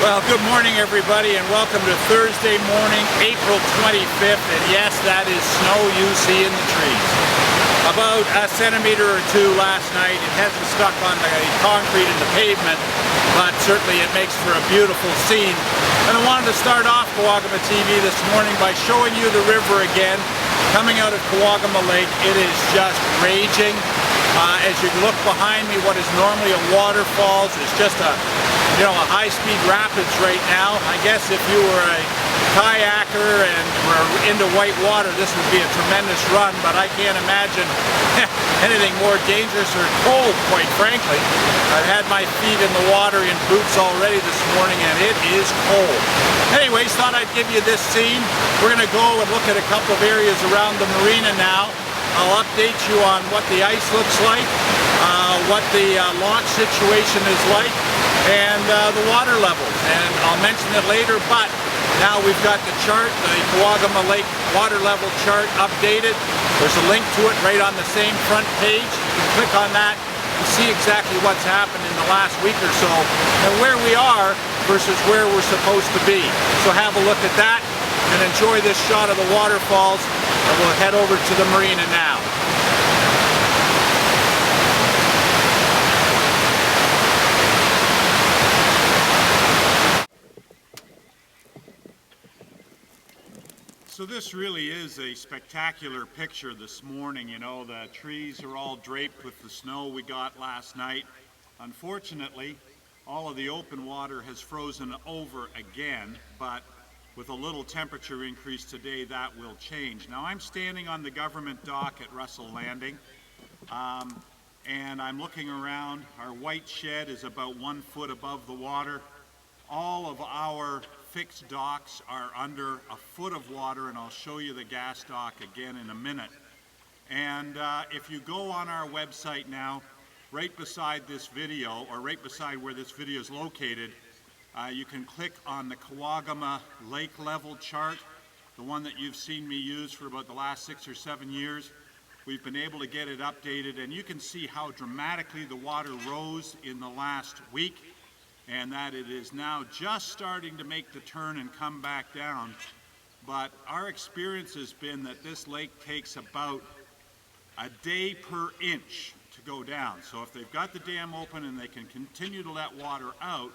Well, good morning everybody and welcome to Thursday morning, April 25th, and yes, that is snow you see in the trees. About a centimeter or two last night. It hasn't stuck on the concrete and the pavement, but certainly it makes for a beautiful scene. And I wanted to start off Kawagama TV this morning by showing you the river again. Coming out of Kawagama Lake, it is just raging. As you look behind me, what is normally a waterfall is just a high-speed rapids right now. I guess if you were a kayaker and were into white water, this would be a tremendous run, but I can't imagine anything more dangerous or cold, quite frankly. I've had my feet in the water in boots already this morning, and it is cold. Anyways, thought I'd give you this scene. We're going to go and look at a couple of areas around the marina now. I'll update you on what the ice looks like, what the launch situation is like, and the water levels. And I'll mention it later, but now we've got the chart, the Kawagama Lake water level chart updated. There's a link to it right on the same front page. You can click on that to see exactly what's happened in the last week or so and where we are versus where we're supposed to be. So have a look at that and enjoy this shot of the waterfalls, and we'll head over to the marina now. So this really is a spectacular picture this morning. You know, the trees are all draped with the snow we got last night. Unfortunately, all of the open water has frozen over again, but with a little temperature increase today, that will change. Now I'm standing on the government dock at Russell Landing, and I'm looking around. Our white shed is about 1 foot above the water. All of our fixed docks are under a foot of water, and I'll show you the gas dock again in a minute. And if you go on our website now, right beside this video, or right beside where this video is located, you can click on the Kawagama Lake level chart, the one that you've seen me use for about the last 6 or 7 years. We've been able to get it updated, and you can see how dramatically the water rose in the last week, and that it is now just starting to make the turn and come back down. But our experience has been that this lake takes about a day per inch to go down. So if they've got the dam open and they can continue to let water out,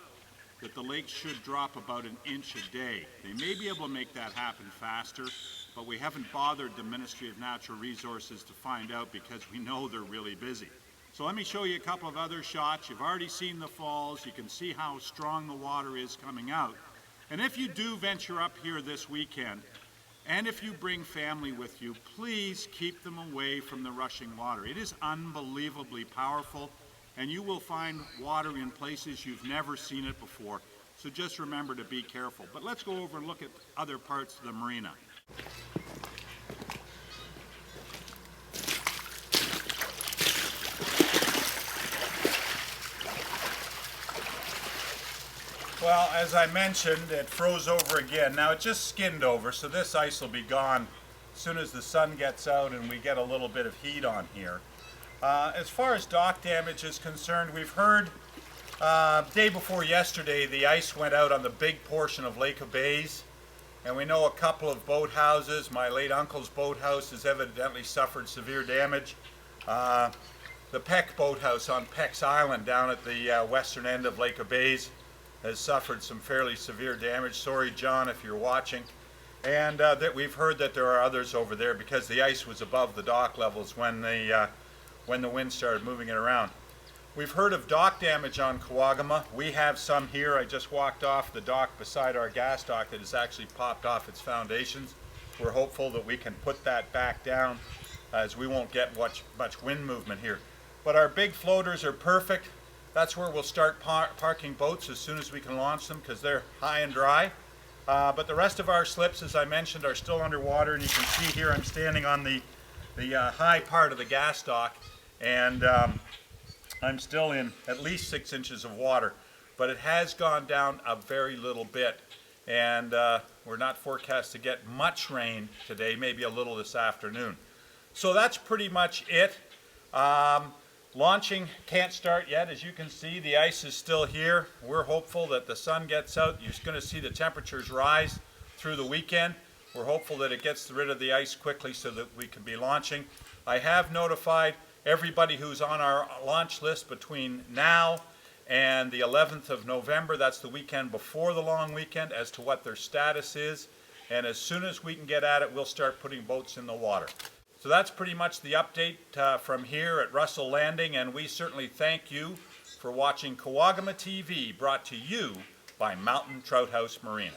that the lake should drop about 1 inch a day. They may be able to make that happen faster, but we haven't bothered the Ministry of Natural Resources to find out because we know they're really busy. So let me show you a couple of other shots. You've already seen the falls. You can see how strong the water is coming out. And if you do venture up here this weekend, and if you bring family with you, please keep them away from the rushing water. It is unbelievably powerful, and you will find water in places you've never seen it before. So just remember to be careful. But let's go over and look at other parts of the marina. Well, as I mentioned, it froze over again. Now it just skinned over, so this ice will be gone as soon as the sun gets out and we get a little bit of heat on here. As far as dock damage is concerned, we've heard day before yesterday the ice went out on the big portion of Lake of Bays, and we know a couple of boathouses. My late uncle's boathouse has evidently suffered severe damage. The Peck boathouse on Peck's Island down at the western end of Lake of Bays has suffered some fairly severe damage. Sorry, John, if you're watching. And that we've heard that there are others over there because the ice was above the dock levels when the wind started moving it around. We've heard of dock damage on Kawagama. We have some here. I just walked off the dock beside our gas dock that has actually popped off its foundations. We're hopeful that we can put that back down as we won't get much wind movement here. But our big floaters are perfect. That's where we'll start parking boats as soon as we can launch them because they're high and dry. But the rest of our slips, as I mentioned, are still underwater, and you can see here I'm standing on the high part of the gas dock, and I'm still in at least 6 inches of water, but it has gone down a very little bit, and we're not forecast to get much rain today, maybe a little this afternoon. So that's pretty much it. Launching can't start yet. As you can see, the ice is still here. We're hopeful that the sun gets out. You're going to see the temperatures rise through the weekend. We're hopeful that it gets rid of the ice quickly so that we can be launching. I have notified everybody who's on our launch list between now and the 11th of November, that's the weekend before the long weekend, as to what their status is. And as soon as we can get at it, we'll start putting boats in the water. So that's pretty much the update from here at Russell Landing, and we certainly thank you for watching Kawagama TV, brought to you by Mountain Trout House Marina.